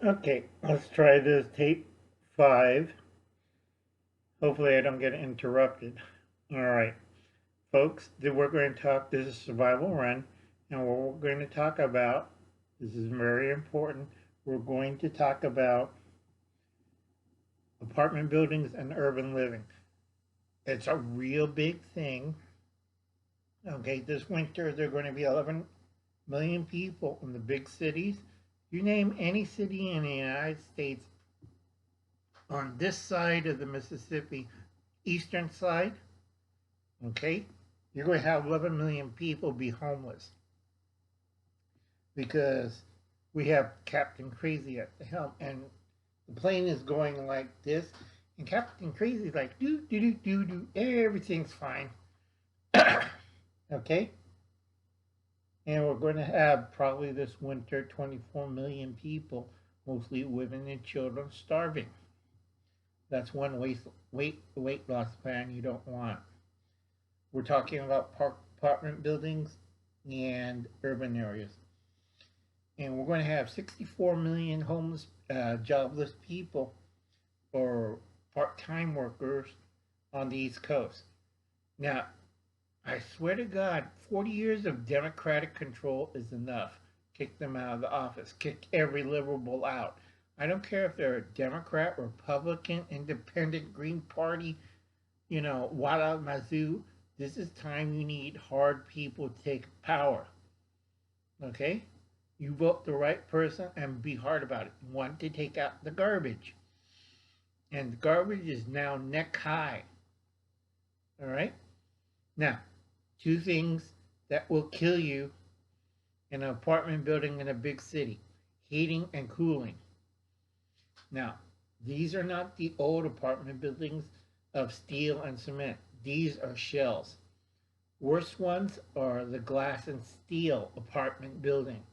Okay, let's try this tape 5. Hopefully I don't get interrupted. All right, folks, we're going to talk, this is Survival Run, and what we're going to talk about, this is very important, we're going to talk about apartment buildings and urban living. It's a real big thing. Okay, this winter there are going to be 11 million people in the big cities. You name any city in the United States on this side of the Mississippi, eastern side, okay, you're going to have 11 million people be homeless because we have Captain Crazy at the helm, and the plane is going like this, and Captain Crazy is like, do, do, do, do, do, everything's fine. Okay? And we're going to have probably this winter 24 million people, mostly women and children, starving. That's one weight loss plan you don't want. We're talking about apartment buildings and urban areas. And we're going to have 64 million homeless, jobless people or part-time workers on the East Coast. Now, I swear to God, 40 years of Democratic control is enough. Kick them out of the office. Kick every liberal out. I don't care if they're a Democrat, Republican, Independent, Green Party, Wada Mazoo. This is time you need hard people to take power. Okay? You vote the right person and be hard about it. You want to take out the garbage. And the garbage is now neck high. All right? Now, 2 things that will kill you in an apartment building in a big city: heating and cooling. Now, these are not the old apartment buildings of steel and cement. These are shells. Worst ones are the glass and steel apartment building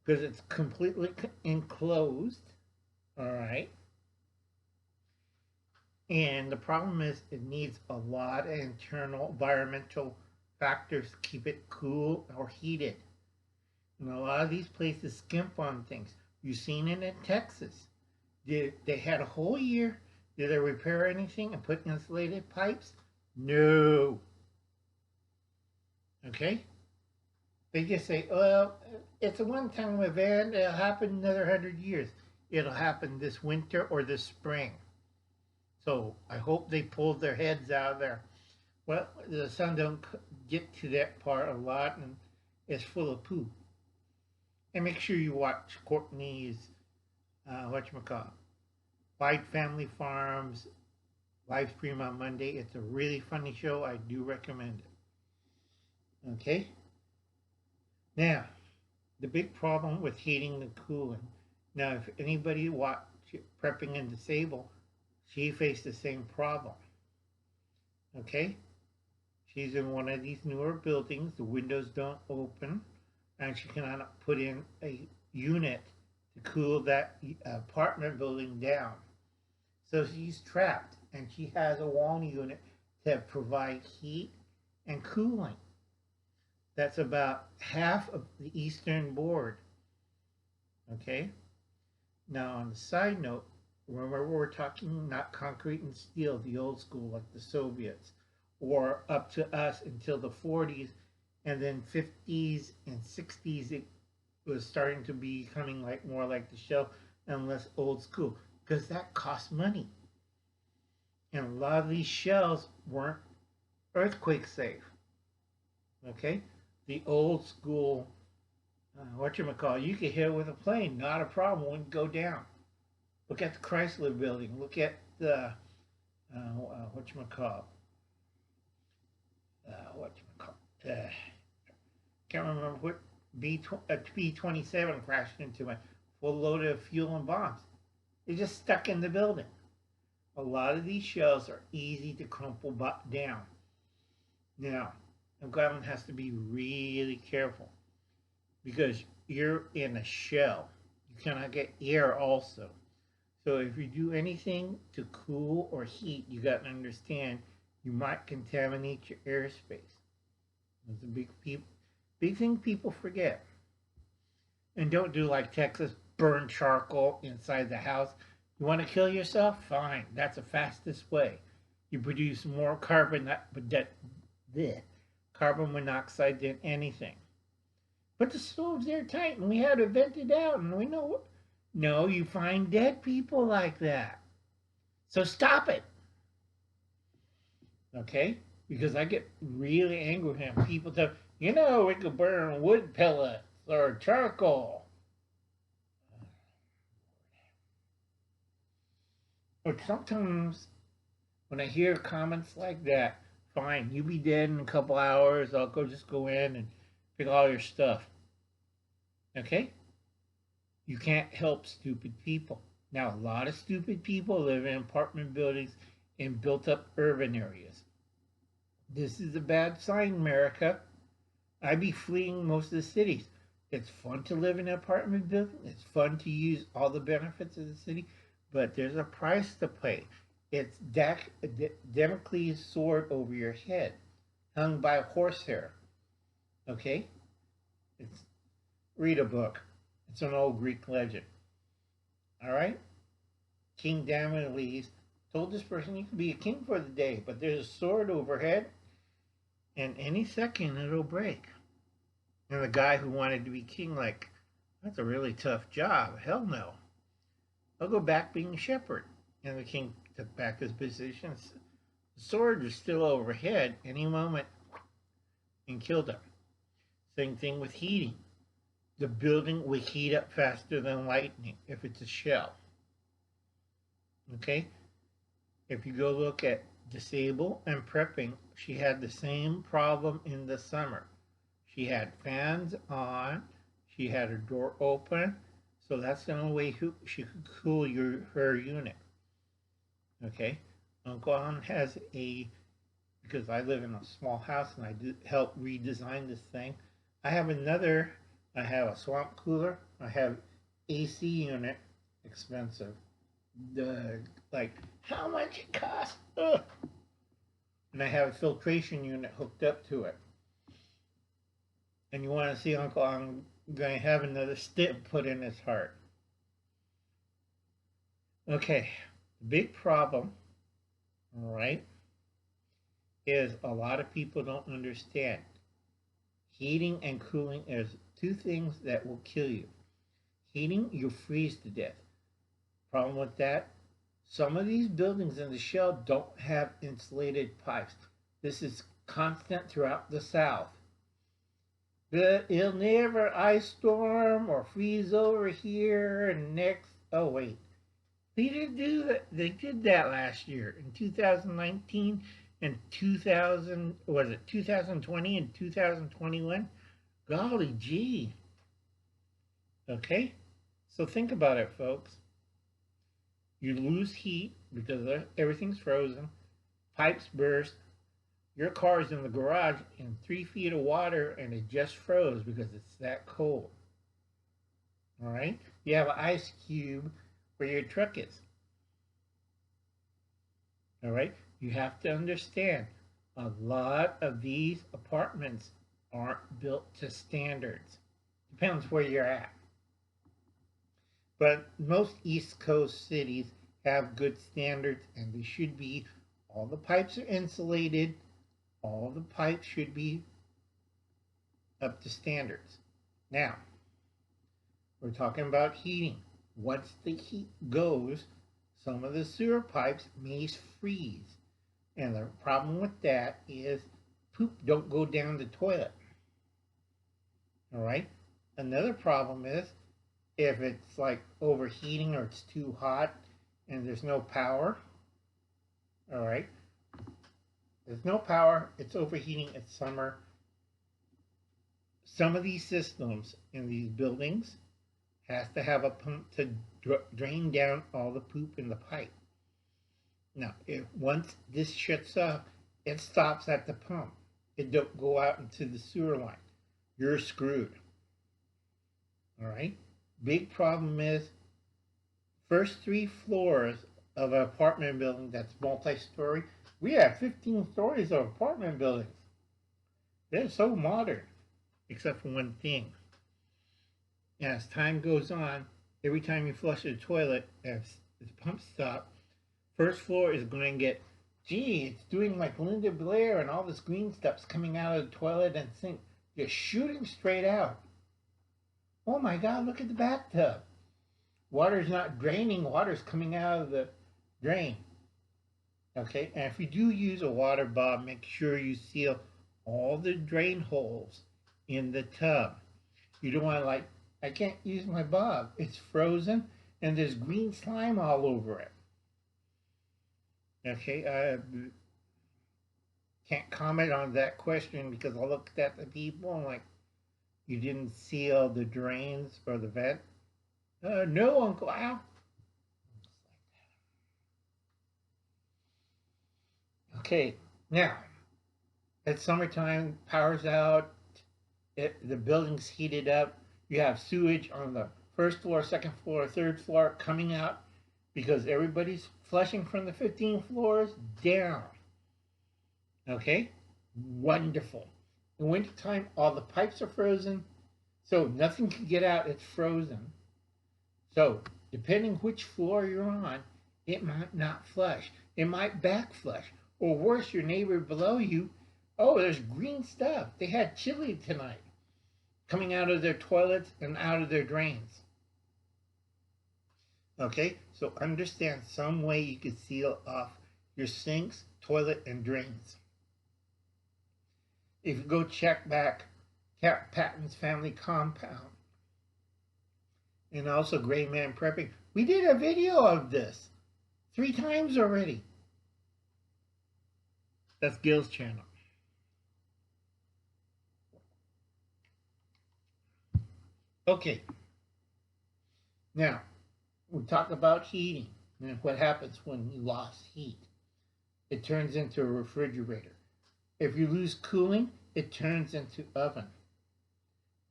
because it's completely enclosed. All right. And the problem is it needs a lot of internal environmental factors to keep it cool or heated. And a lot of these places skimp on things. You've seen it in Texas. They had a whole year. Did they repair anything and put insulated pipes? No. Okay? They just say, well, it's a one-time event. It'll happen another 100 years. It'll happen this winter or this spring. So I hope they pulled their heads out of there. Well, the sun don't get to that part a lot, and it's full of poo. And make sure you watch Courtney's, whatchamacallit, White Family Farms live stream on Monday. It's a really funny show. I do recommend it. Okay? Now, the big problem with heating and cooling. Now, if anybody watch Prepping and Disable, she faced the same problem. Okay? She's in one of these newer buildings. The windows don't open, and she cannot put in a unit to cool that apartment building down. So she's trapped, and she has a wall unit to provide heat and cooling. That's about half of the eastern board. Okay? Now, on the side note, remember we're talking not concrete and steel, the old school like the Soviets, or up to us until the 40s, and then 50s and 60s it was starting to be becoming like more like the shell and less old school because that cost money. And a lot of these shells weren't earthquake safe. Okay? The old school, you could hit it with a plane, not a problem, wouldn't go down. Look at the Chrysler building. Look at the, whatchamacallit, can't remember what B-27 crashed into it, full load of fuel and bombs. They just stuck in the building. A lot of these shells are easy to crumple down. Now, the government has to be really careful because you're in a shell. You cannot get air also. So if you do anything to cool or heat, you got to understand you might contaminate your airspace. That's a big thing people forget. And don't do like Texas burn charcoal inside the house. You want to kill yourself? Fine. That's the fastest way. You produce more carbon monoxide than anything. But the stove's airtight and we had to vent it out and we know what. No, you find dead people like that. So stop it. Okay? Because I get really angry when people tell, you know, we could burn wood pellets or charcoal. But sometimes when I hear comments like that, fine, you be dead in a couple hours, I'll just go in and pick all your stuff. Okay? You can't help stupid people. Now, a lot of stupid people live in apartment buildings in built up urban areas. This is a bad sign, America. I be fleeing most of the cities. It's fun to live in an apartment building. It's fun to use all the benefits of the city, but there's a price to pay. It's Damocles' sword over your head, hung by horsehair. Okay? Read a book. It's an old Greek legend. All right? King Damocles told this person, you can be a king for the day, but there's a sword overhead, and any second it'll break. And the guy who wanted to be king, like, that's a really tough job. Hell no. I'll go back being a shepherd. And the king took back his position. The sword was still overhead any moment and killed him. Same thing with heating. The building will heat up faster than lightning if it's a shell. Okay? If you go look at Disable and Prepping, she had the same problem in the summer. She had fans on, she had her door open, so that's the only way she could cool her unit. Okay? Uncle An has because I live in a small house and I help redesign this thing. I have a swamp cooler, I have AC unit, expensive. Like, how much it costs? Ugh. And I have a filtration unit hooked up to it. And you want to see Uncle An going to have another stip put in his heart. Okay, the big problem, all right, is a lot of people don't understand. Heating and cooling is two things that will kill you. Heating, you freeze to death. Problem with that, some of these buildings in the shell don't have insulated pipes. This is constant throughout the South. But it'll never ice storm or freeze over here and next. Oh wait, they didn't do that. They did that last year in 2019 and 2020 and 2021. Golly gee. Okay, so think about it, folks. You lose heat because everything's frozen. Pipes burst. Your car's in the garage in 3 feet of water and it just froze because it's that cold. All right? You have an ice cube where your truck is. All right? You have to understand a lot of these apartments aren't built to standards. Depends where you're at. But most East Coast cities have good standards and they should be. All the pipes are insulated. All the pipes should be up to standards. Now, we're talking about heating. Once the heat goes, some of the sewer pipes may freeze. And the problem with that is poop don't go down the toilet. All right? Another problem is if it's like overheating or it's too hot and there's no power. All right? There's no power, it's overheating, it's summer. Some of these systems in these buildings has to have a pump to drain down all the poop in the pipe. Now, once this shuts off, it stops at the pump. It don't go out into the sewer line. You're screwed. All right? Big problem is first 3 floors of an apartment building that's multi-story. We have 15 stories of apartment buildings. They're so modern, except for one thing. As time goes on, every time you flush the toilet, as the pump stop, first floor is going to get, gee, it's doing like Linda Blair and all this green stuff's coming out of the toilet and sink, just shooting straight out. Oh my God, look at the bathtub. Water's not draining, water's coming out of the drain. Okay, and if you do use a water bob, make sure you seal all the drain holes in the tub. You don't want to like, I can't use my bob. It's frozen and there's green slime all over it. Okay, I can't comment on that question because I looked at the people and like, you didn't seal the drains or the vent. No, Uncle Al. Okay, now it's summertime, power's out, the building's heated up. You have sewage on the first floor, second floor, third floor coming out because everybody's flushing from the 15 floors down. Okay, wonderful. In wintertime, all the pipes are frozen, so nothing can get out. It's frozen. So depending which floor you're on, it might not flush. It might back flush. Or worse, your neighbor below you, oh, there's green stuff. They had chili tonight coming out of their toilets and out of their drains. Okay, so understand some way you can seal off your sinks, toilet, and drains. If you go check back Cat Patton's family compound and also Gray Man Prepping, we did a video of this 3 times already. That's Gil's channel. Okay. Now, we talk about heating and what happens when you lost heat. It turns into a refrigerator. If you lose cooling, it turns into oven.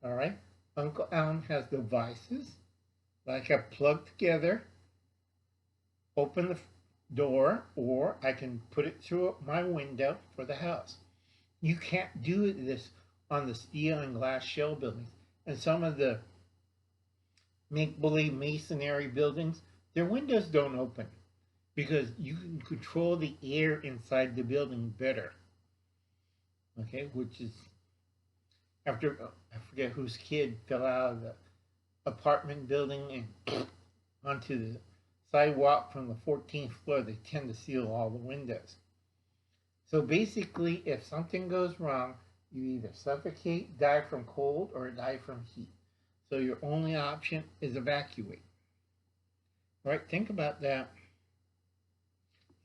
All right? Uncle Alan has devices like I plug together, open the door, or I can put it through my window for the house. You can't do this on the steel and glass shell buildings. And some of the make-believe masonry buildings, their windows don't open because you can control the air inside the building better. Okay, which is after, I forget whose kid fell out of the apartment building and onto the sidewalk from the 14th floor. They tend to seal all the windows. So basically, if something goes wrong, you either suffocate, die from cold, or die from heat. So your only option is evacuate. All right, think about that.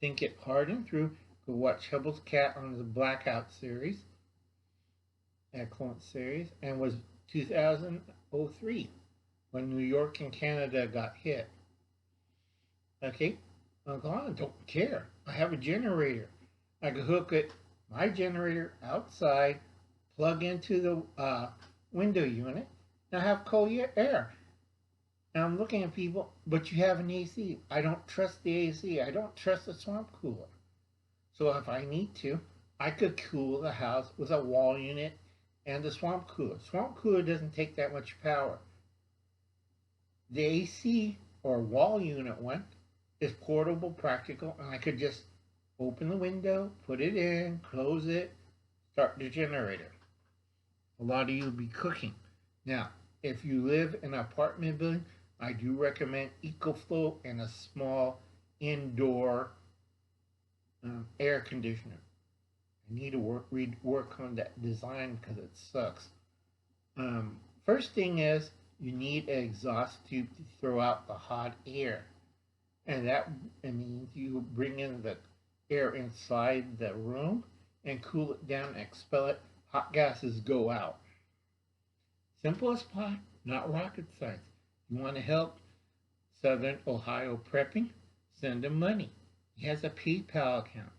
Think it hard and through. Go watch Hubble's Cat on the Blackout series. Excellent series. And was 2003 when New York and Canada got hit. Okay, Uncle Alan, don't care. I have a generator. I can hook it, my generator outside, plug into the window unit, and I have cold air. And I'm looking at people, but you have an AC. I don't trust the AC. I don't trust the swamp cooler. So if I need to, I could cool the house with a wall unit and the swamp cooler. Swamp cooler doesn't take that much power. The AC or wall unit one is portable, practical, and I could just open the window, put it in, close it, start the generator. A lot of you will be cooking. Now, if you live in an apartment building, I do recommend EcoFlow and a small indoor air conditioner. I need to work on that design because it sucks. First thing is you need an exhaust tube to throw out the hot air. And that means you bring in the air inside the room and cool it down, expel it. Hot gases go out. Simplest part, not rocket science. You want to help Southern Ohio Prepping? Send him money. He has a PayPal account.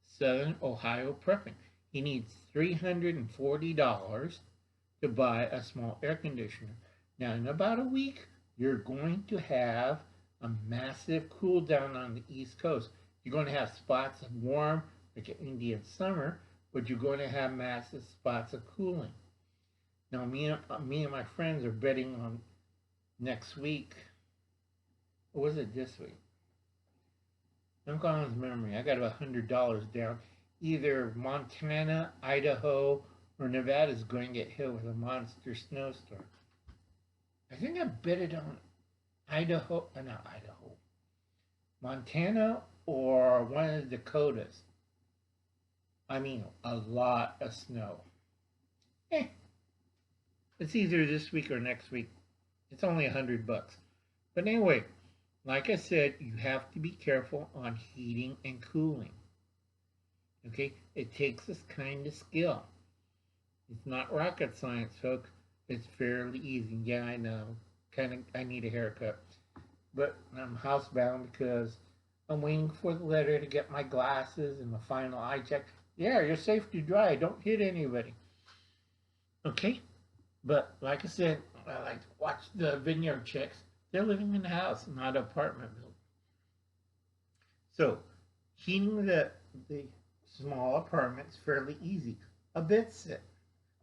Southern Ohio Prepping. He needs $340 to buy a small air conditioner. Now, in about a week, you're going to have a massive cool down on the East Coast. You're going to have spots of warm, like an Indian summer, but you're going to have massive spots of cooling. Now, me and my friends are betting on next week Or was it this week? I'm going with memory. I got about $100 down. Either Montana, Idaho, or Nevada is going to get hit with a monster snowstorm. I think I bet it on Idaho, not Idaho, Montana or one of the Dakotas. I mean, a lot of snow. It's either this week or next week. It's only $100. But anyway, like I said, you have to be careful on heating and cooling. Okay, it takes this kind of skill. It's not rocket science, folks. It's fairly easy. Yeah, I know. I need a haircut. But I'm housebound because I'm waiting for the letter to get my glasses and the final eye check. Yeah, you're safe to drive. Don't hit anybody. Okay? But like I said, I like to watch the vineyard chicks. They're living in a house, not an apartment building. So, heating the small apartment is fairly easy. A bed set,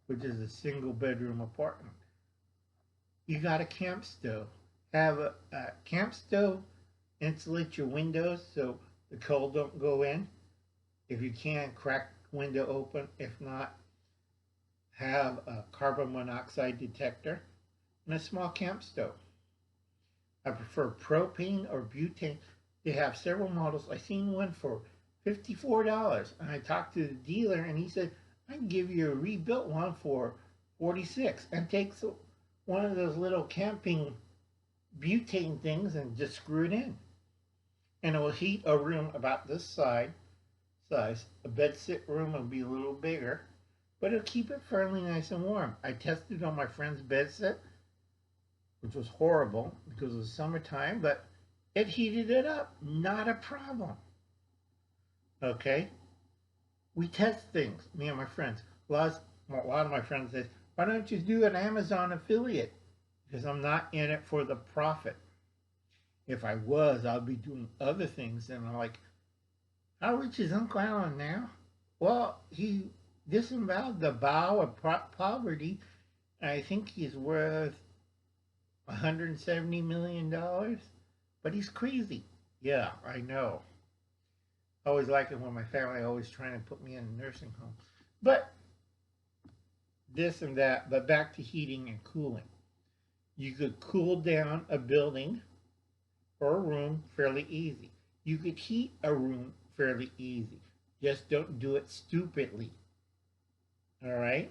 which is a single bedroom apartment. You got a camp stove. Have a camp stove, insulate your windows so the cold don't go in. If you can, crack the window open. If not, have a carbon monoxide detector and a small camp stove. I prefer propane or butane. They have several models. I seen one for $54, and I talked to the dealer, and he said I can give you a rebuilt one for $46, and takes one of those little camping butane things and just screw it in, and it will heat a room about this size. A bed sit room will be a little bigger, but it'll keep it fairly nice and warm. I tested on my friend's bed set, which was horrible because it was summertime, but it heated it up. Not a problem. Okay? We test things, me and my friends. A lot of my friends say, why don't you do an Amazon affiliate? Because I'm not in it for the profit. If I was, I'd be doing other things. And I'm like, how rich is Uncle Alan now? Well, he disavowed the vow of poverty. And I think he's worth $170 million. But he's crazy. Yeah, I know. I always like it when my family always trying to put me in a nursing home. But this and that, but back to heating and cooling. You could cool down a building or a room fairly easy. You could heat a room fairly easy. Just don't do it stupidly. All right?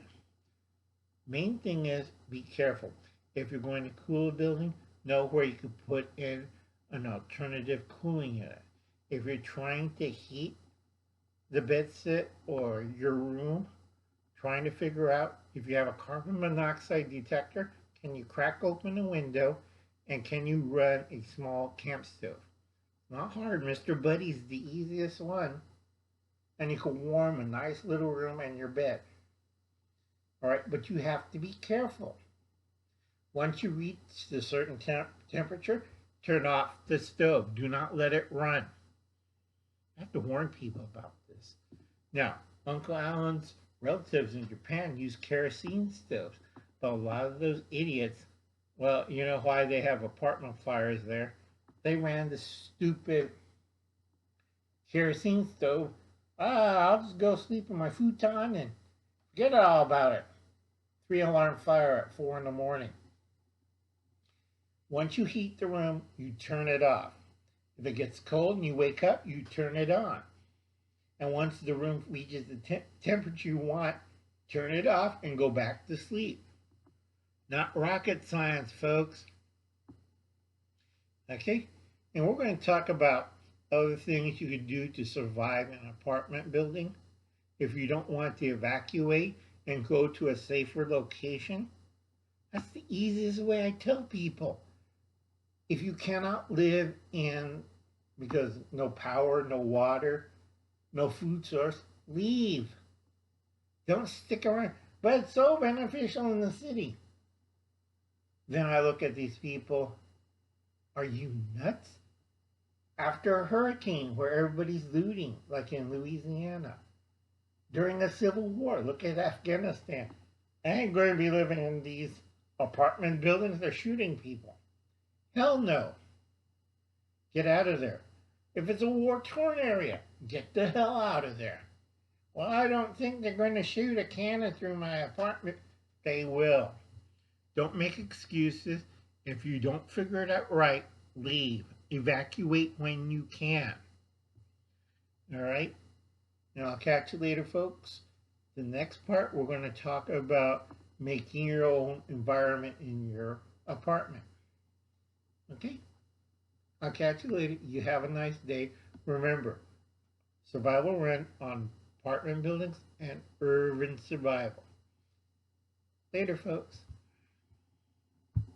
Main thing is be careful. If you're going to cool a building, know where you could put in an alternative cooling unit. If you're trying to heat the bed sit or your room, trying to figure out if you have a carbon monoxide detector, can you crack open a window, and can you run a small camp stove? Not hard. Mr. Buddy's the easiest one. And you can warm a nice little room and your bed. All right, but you have to be careful. Once you reach a certain temperature, turn off the stove. Do not let it run. I have to warn people about this. Now, Uncle Alan's relatives in Japan use kerosene stoves. But a lot of those idiots, well, you know why they have apartment fires there? They ran the stupid kerosene stove. I'll just go sleep in my futon and forget all about it. 3-alarm fire at 4 in the morning. Once you heat the room, you turn it off. If it gets cold and you wake up, you turn it on. And once the room reaches the temperature you want, turn it off and go back to sleep. Not rocket science, folks. Okay? And we're going to talk about other things you could do to survive in an apartment building if you don't want to evacuate and go to a safer location. That's the easiest way I tell people. If you cannot live in, because no power, no water, no food source, leave. Don't stick around. But it's so beneficial in the city. Then I look at these people. Are you nuts? After a hurricane where everybody's looting, like in Louisiana. During a civil war, look at Afghanistan. I ain't going to be living in these apartment buildings. They're shooting people. Hell no. Get out of there. If it's a war-torn area, get the hell out of there. Well, I don't think they're going to shoot a cannon through my apartment. They will. Don't make excuses. If you don't figure it out right, leave. Evacuate when you can. All right? And I'll catch you later, folks. The next part, we're going to talk about making your own environment in your apartment. Okay? I'll catch you later. You have a nice day. Remember, survival rent on apartment buildings and urban survival. Later, folks.